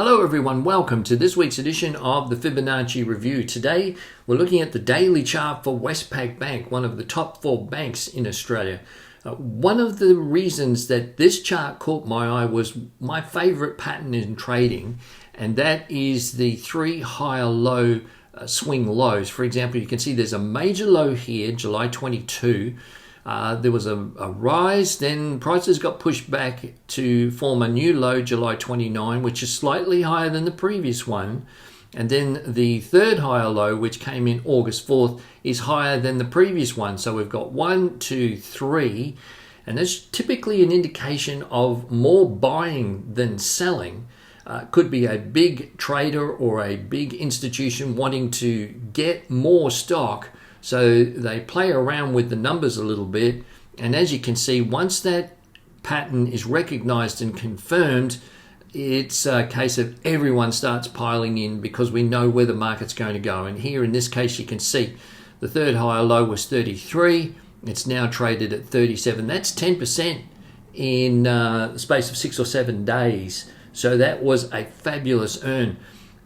Hello everyone, welcome to this week's edition of the Fibonacci Review. Today we're looking at the daily chart for Westpac Bank, one of the top 4 banks in Australia. One of the reasons that this chart caught my eye was my favorite pattern in trading, and that is the 3 higher low swing lows. For example, you can see there's a major low here, July 22. There was a rise, then prices got pushed back to form a new low, July 29, which is slightly higher than the previous one. And then the third higher low, which came in August 4th, is higher than the previous one. So we've got 1, 2, 3, and that's typically an indication of more buying than selling. Could be a big trader or a big institution wanting to get more stock. So they play around with the numbers a little bit. And as you can see, once that pattern is recognized and confirmed, it's a case of everyone starts piling in because we know where the market's going to go. And here in this case, you can see the third higher low was 33. It's now traded at 37. That's 10% in the space of 6 or 7 days. So that was a fabulous earn.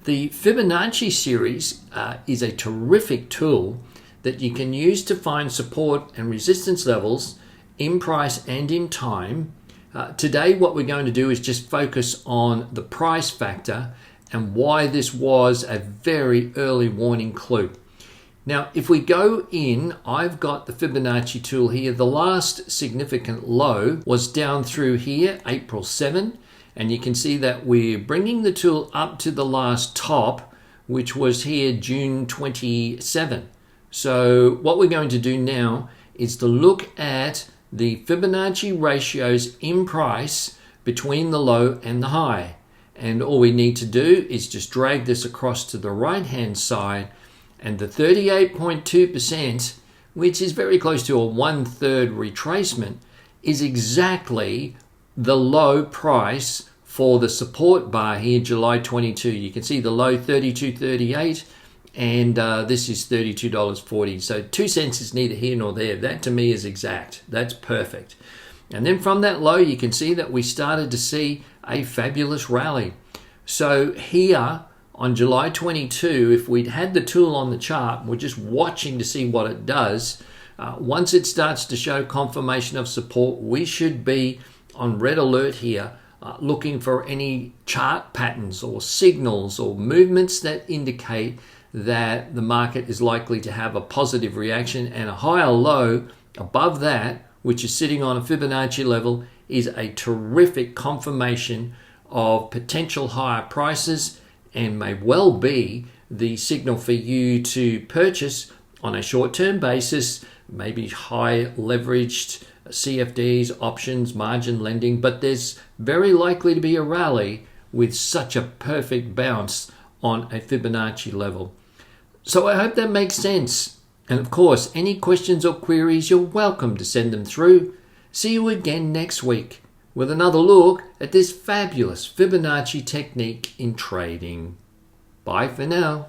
The Fibonacci series is a terrific tool that you can use to find support and resistance levels in price and in time. Today, what we're going to do is just focus on the price factor and why this was a very early warning clue. Now, if we go in, I've got the Fibonacci tool here. The last significant low was down through here, April 7, and you can see that we're bringing the tool up to the last top, which was here, June 27. So what we're going to do now is to look at the Fibonacci ratios in price between the low and the high. And all we need to do is just drag this across to the right-hand side, and the 38.2%, which is very close to a 1/3 retracement, is exactly the low price for the support bar here, July 22. You can see the low 32.38. And this is $32.40. So 2 cents is neither here nor there. That to me is exact. That's perfect. And then from that low, you can see that we started to see a fabulous rally. So here on July 22, if we'd had the tool on the chart, we're just watching to see what it does. Once it starts to show confirmation of support, we should be on red alert here, looking for any chart patterns or signals or movements that indicate that the market is likely to have a positive reaction, and a higher low above that, which is sitting on a Fibonacci level, is a terrific confirmation of potential higher prices and may well be the signal for you to purchase on a short-term basis, maybe high leveraged CFDs, options, margin lending, but there's very likely to be a rally with such a perfect bounce on a Fibonacci level. So I hope that makes sense. And of course, any questions or queries, you're welcome to send them through. See you again next week with another look at this fabulous Fibonacci technique in trading. Bye for now.